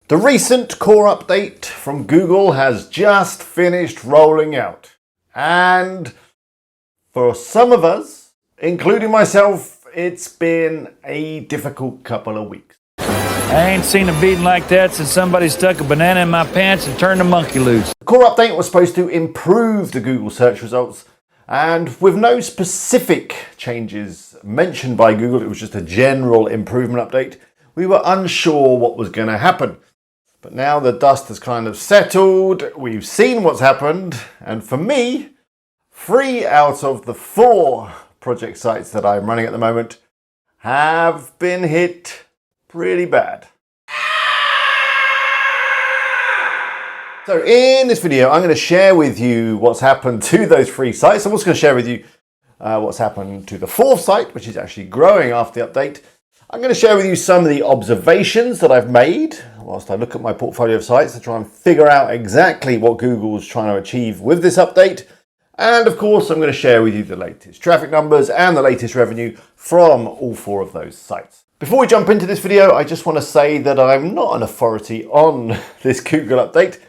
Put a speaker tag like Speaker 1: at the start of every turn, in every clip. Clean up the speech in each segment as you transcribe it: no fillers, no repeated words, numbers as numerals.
Speaker 1: The recent core update from Google has just finished rolling out. And for some of us, including myself, it's been a difficult couple of weeks.
Speaker 2: I ain't seen a beating like that since somebody stuck a banana in my pants and turned a monkey loose.
Speaker 1: The core update was supposed to improve the Google search results, and with no specific changes mentioned by Google, it was just a general improvement update. We were unsure what was going to happen. But now the dust has kind of settled, we've seen what's happened, and for me, 3 out of the 4 project sites that I'm running at the moment have been hit pretty bad. So in this video, I'm going to share with you what's happened to those 3 sites. I'm also going to share with you what's happened to the 4th site, which is actually growing after the update. I'm going to share with you some of the observations that I've made whilst I look at my portfolio of sites to try and figure out exactly what Google's trying to achieve with this update. And of course, I'm going to share with you the latest traffic numbers and the latest revenue from all 4 of those sites. Before we jump into this video, I just want to say that I'm not an authority on this Google update.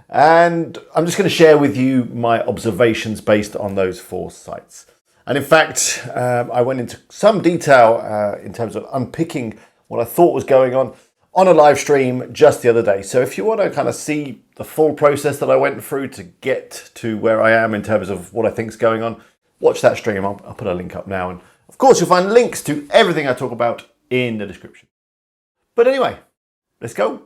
Speaker 1: And I'm just going to share with you my observations based on those 4 sites. And in fact, I went into some detail in terms of unpicking what I thought was going on a live stream just the other day. So if you want to kind of see the full process that I went through to get to where I am in terms of what I think is going on, watch that stream. I'll put a link up now. And of course, you'll find links to everything I talk about in the description. But anyway, let's go.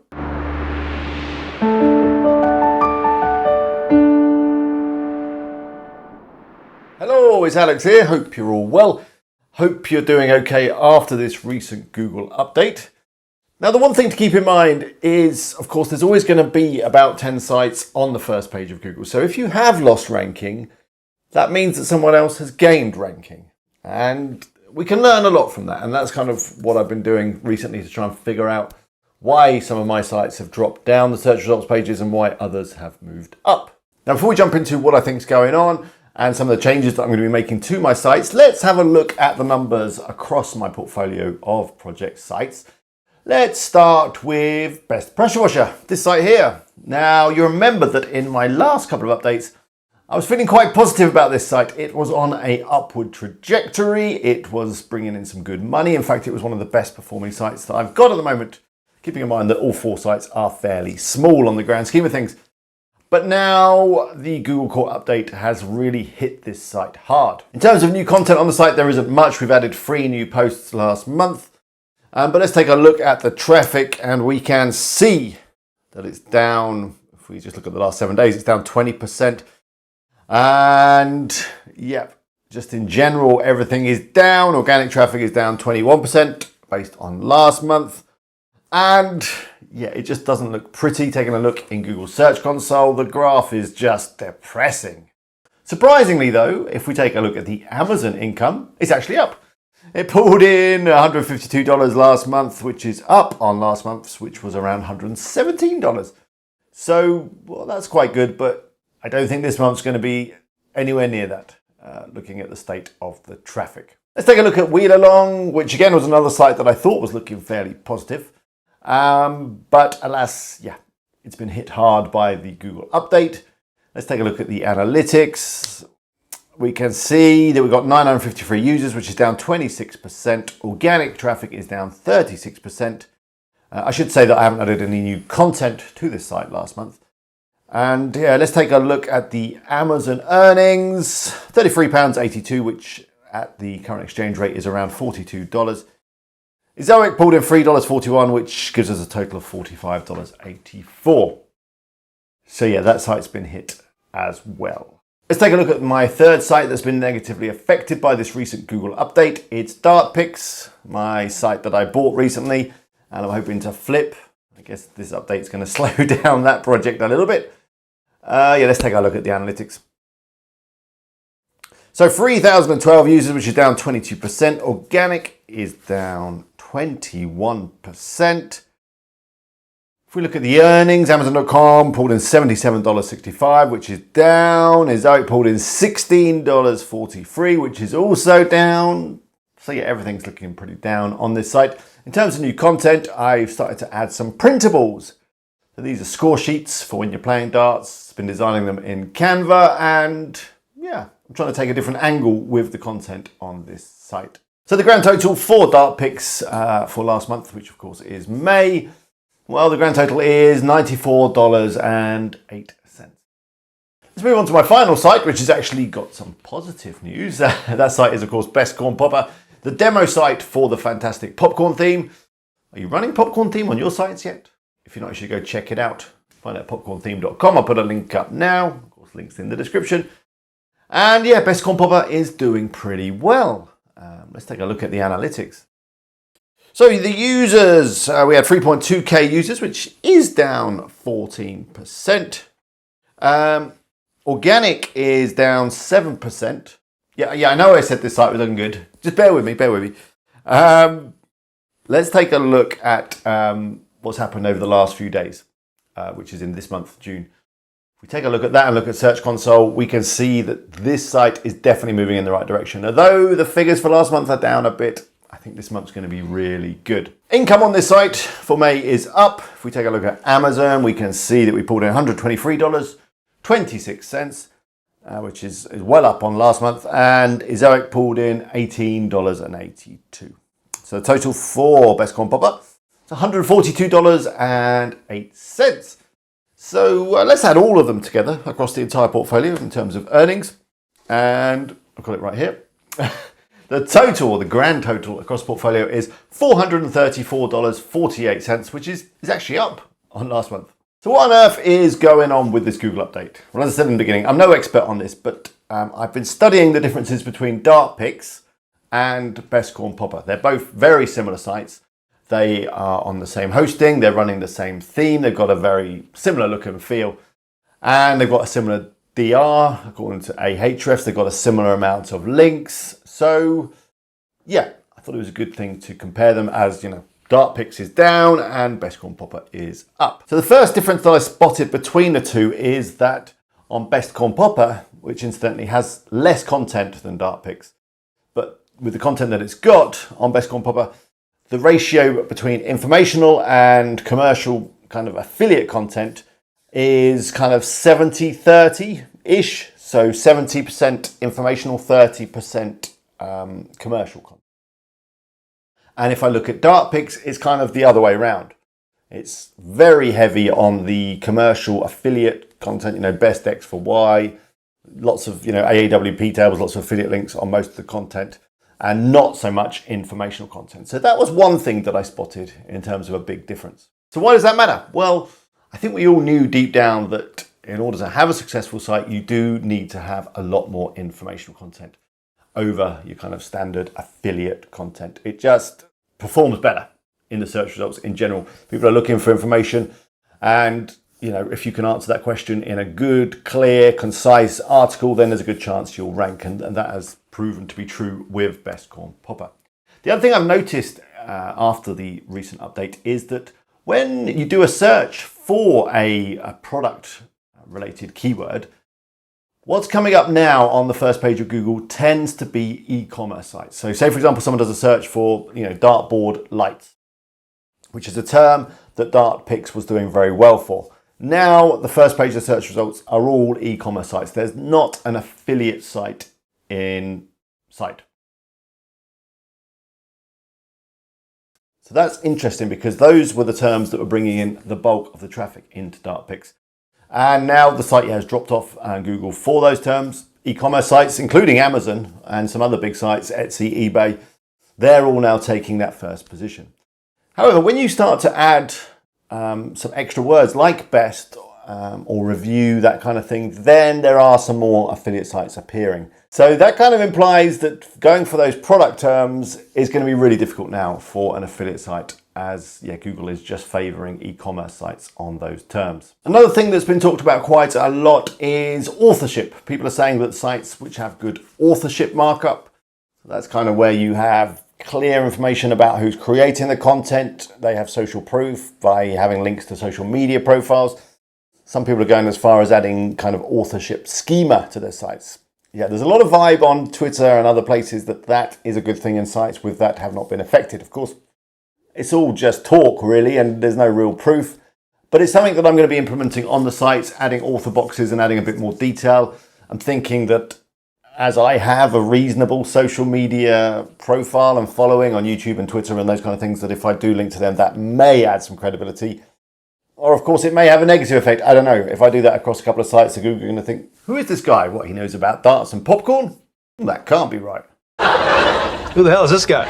Speaker 1: Hello, it's Alex here. Hope you're all well. Hope you're doing okay after this recent Google update. Now, the one thing to keep in mind is, of course, there's always going to be about 10 sites on the first page of Google. So if you have lost ranking, that means that someone else has gained ranking. And we can learn a lot from that. And that's kind of what I've been doing recently to try and figure out why some of my sites have dropped down the search results pages and why others have moved up. Now, before we jump into what I think is going on, and some of the changes that I'm going to be making to my sites, let's have a look at the numbers across my portfolio of project sites. Let's start with Best Pressure Washer, this site here. Now, you remember that in my last couple of updates, I was feeling quite positive about this site. It was on an upward trajectory. It was bringing in some good money. In fact, it was one of the best performing sites that I've got at the moment, keeping in mind that all 4 sites are fairly small on the grand scheme of things. But now the Google Core update has really hit this site hard. In terms of new content on the site, there isn't much. We've added 3 new posts last month. But let's take a look at the traffic, and we can see that it's down. If we just look at the last 7 days, it's down 20%. And yeah, just in general, everything is down. Organic traffic is down 21% based on last month. And yeah, it just doesn't look pretty. Taking a look in Google Search Console, the graph is just depressing. Surprisingly though, if we take a look at the Amazon income, it's actually up. It pulled in $152 last month, which is up on last month's, which was around $117. So, well, that's quite good, but I don't think this month's going to be anywhere near that, looking at the state of the traffic. Let's take a look at Wheel Along, which again was another site that I thought was looking fairly positive. But alas, yeah, it's been hit hard by the Google update. Let's take a look at the analytics. We can see that we've got 953 users, which is down 26%. Organic traffic is down 36%. I should say that I haven't added any new content to this site last month. And yeah, let's take a look at the Amazon earnings. £33.82, which at the current exchange rate is around $42. Zoic pulled in $3.41, which gives us a total of $45.84. So yeah, that site's been hit as well. Let's take a look at my 3rd site that's been negatively affected by this recent Google update. It's Dartpix, my site that I bought recently, and I'm hoping to flip. I guess this update's going to slow down that project a little bit. Yeah, let's take a look at the analytics. So 3,012 users, which is down 22%. Organic is down 21%. If we look at the earnings, Amazon.com pulled in $77.65, which is down. Zoic pulled in $16.43, which is also down. So yeah, everything's looking pretty down on this site. In terms of new content, I've started to add some printables So these are score sheets for when you're playing darts. Been designing them in Canva, and yeah, I'm trying to take a different angle with the content on this site. So the grand total for dart picks for last month, which of course is May, well, the grand total is $94.08. Let's move on to my final site, which has actually got some positive news. That site is, of course, Best Corn Popper, the demo site for the fantastic popcorn theme. Are you running popcorn theme on your sites yet? If you're not, you should go check it out. Find out popcorntheme.com. I'll put a link up now. Of course, links in the description. And yeah, Best Corn Popper is doing pretty well. Let's take a look at the analytics. So the users, we had 3.2k users, which is down 14%. Organic is down 7%. Yeah, I know I said this site was looking good. Just bear with me. Let's take a look at what's happened over the last few days, which is in this month, June. If we take a look at that and look at Search Console, we can see that this site is definitely moving in the right direction. Although the figures for last month are down a bit, I think this month's going to be really good. Income on this site for May is up. If we take a look at Amazon, we can see that we pulled in $123.26, which is well up on last month, and Ezoic pulled in $18.82. So the total for Best Corn Popper is $142.08. So let's add all of them together across the entire portfolio in terms of earnings, and I've got it right here. The total, the grand total across the portfolio is $434.48, which is actually up on last month. So what on earth is going on with this Google update? Well, as I said in the beginning, I'm no expert on this, but I've been studying the differences between Dart Picks and Best Corn Popper. They're both very similar sites. They are on the same hosting, they're running the same theme, they've got a very similar look and feel, and they've got a similar DR, according to Ahrefs, they've got a similar amount of links. So yeah, I thought it was a good thing to compare them, as you know, Dart Picks is down and Best Corn Popper is up. So the first difference that I spotted between the two is that on Best Corn Popper, which incidentally has less content than Dart Picks, but with the content that it's got on Best Corn Popper, the ratio between informational and commercial kind of affiliate content is kind of 70-30-ish. So 70% informational, 30% commercial content. And if I look at Dart Picks, it's kind of the other way around. It's very heavy on the commercial affiliate content, you know, best X for Y, lots of, you know, AAWP tables, lots of affiliate links on most of the content, and not so much informational content. So that was one thing that I spotted in terms of a big difference. So why does that matter? Well, I think we all knew deep down that in order to have a successful site, you do need to have a lot more informational content over your kind of standard affiliate content. It just performs better in the search results in general. People are looking for information, and you know, if you can answer that question in a good, clear, concise article, then there's a good chance you'll rank, and that has proven to be true with Best Corn Popper. The other thing I've noticed after the recent update is that when you do a search for a product related keyword, what's coming up now on the first page of Google tends to be e-commerce sites. So say, for example, someone does a search for, you know, dartboard lights, which is a term that Dart Picks was doing very well for. Now, the first page of the search results are all e-commerce sites. There's not an affiliate site in sight. So that's interesting, because those were the terms that were bringing in the bulk of the traffic into Dart Picks. And now the site has dropped off Google for those terms. E-commerce sites, including Amazon and some other big sites, Etsy, eBay, they're all now taking that first position. However, when you start to add some extra words like best or review, that kind of thing, then there are some more affiliate sites appearing. So that kind of implies that going for those product terms is going to be really difficult now for an affiliate site, as Google is just favoring e-commerce sites on those terms. Another thing that's been talked about quite a lot is authorship. People are saying that sites which have good authorship markup, that's kind of where you have clear information about who's creating the content. They have social proof by having links to social media profiles. Some people are going as far as adding kind of authorship schema to their sites. Yeah, there's a lot of vibe on Twitter and other places that is a good thing, and sites with that have not been affected. Of course, it's all just talk really, and there's no real proof. but it's something that I'm going to be implementing on the sites, adding author boxes and adding a bit more detail. I'm thinking that as I have a reasonable social media profile and following on YouTube and Twitter and those kind of things, that if I do link to them, that may add some credibility. Or of course, it may have a negative effect. I don't know. If I do that across a couple of sites, Google are going to think, who is this guy? What, he knows about darts and popcorn? That can't be right.
Speaker 3: Who the hell is this guy?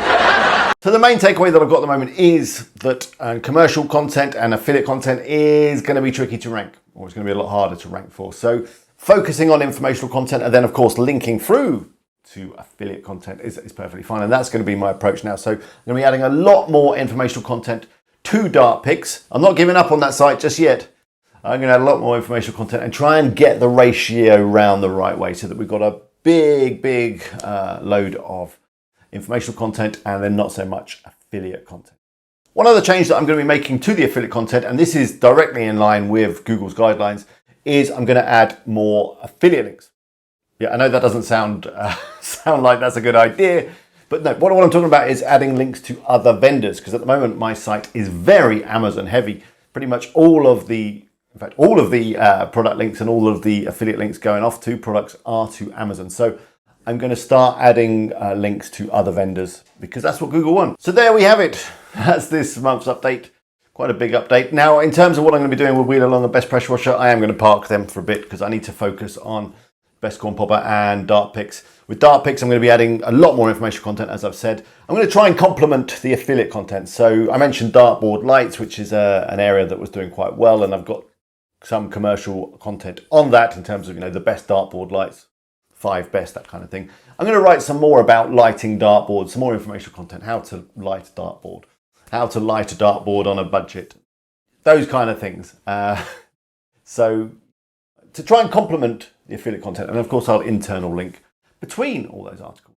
Speaker 1: So the main takeaway that I've got at the moment is that commercial content and affiliate content is going to be tricky to rank, or it's going to be a lot harder to rank for. So focusing on informational content and then of course linking through to affiliate content is perfectly fine. And that's going to be my approach now. So I'm going to be adding a lot more informational content to Dart Picks. I'm not giving up on that site just yet. I'm going to add a lot more informational content and try and get the ratio round the right way so that we've got a big load of informational content and then not so much affiliate content. One other change that I'm going to be making to the affiliate content, and this is directly in line with Google's guidelines, is I'm going to add more affiliate links. Yeah, I know that doesn't sound like that's a good idea, but no, what I'm talking about is adding links to other vendors, because at the moment my site is very Amazon heavy. Pretty much all of the product links and all of the affiliate links going off to products are to Amazon. So I'm going to start adding links to other vendors because that's what Google wants. So there we have it. That's this month's update. Quite a big update. Now, in terms of what I'm going to be doing with Wheel Along and Best Pressure Washer, I am going to park them for a bit because I need to focus on Best Corn Popper and Dart Picks. With Dart Picks, I'm going to be adding a lot more information content, as I've said. I'm going to try and complement the affiliate content. So I mentioned dartboard lights, which is an area that was doing quite well, and I've got some commercial content on that in terms of, the best dartboard lights, 5 best, that kind of thing. I'm going to write some more about lighting dartboards, some more informational content, how to light a dartboard, how to light a dartboard on a budget, those kind of things. So to try and complement the affiliate content, and of course I'll internal link between all those articles.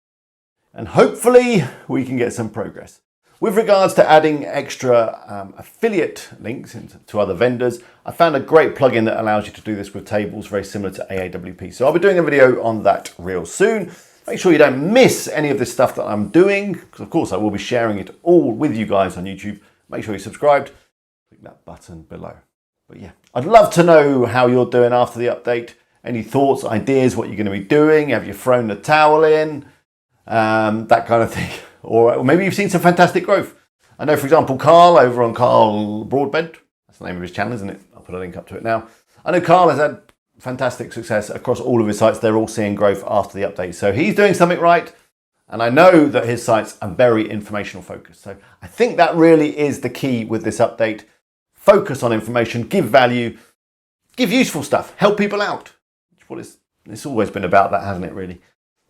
Speaker 1: And hopefully we can get some progress. With regards to adding extra affiliate links to other vendors, I found a great plugin that allows you to do this with tables, very similar to AAWP. So I'll be doing a video on that real soon. Make sure you don't miss any of this stuff that I'm doing, because of course I will be sharing it all with you guys on YouTube. Make sure you're subscribed. Click that button below. But yeah, I'd love to know how you're doing after the update. Any thoughts, ideas, what you're going to be doing? Have you thrown the towel in? That kind of thing. Or maybe you've seen some fantastic growth. I know, for example, Carl over on Carl Broadbent. That's the name of his channel, isn't it? I'll put a link up to it now. I know Carl has had fantastic success across all of his sites. They're all seeing growth after the update. So he's doing something right. And I know that his sites are very informational focused. So I think that really is the key with this update. Focus on information, give value, give useful stuff, help people out. It's always been about that, hasn't it, really?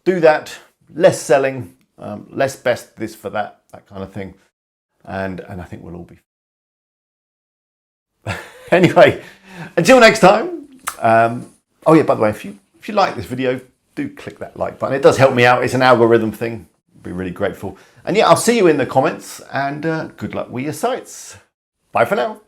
Speaker 1: Do that, less selling, less best this for that kind of thing. And I think we'll all be. Anyway, until next time. Oh yeah, by the way, if you like this video, do click that like button. It does help me out. It's an algorithm thing. I'd be really grateful. And yeah, I'll see you in the comments, and good luck with your sites. Bye for now.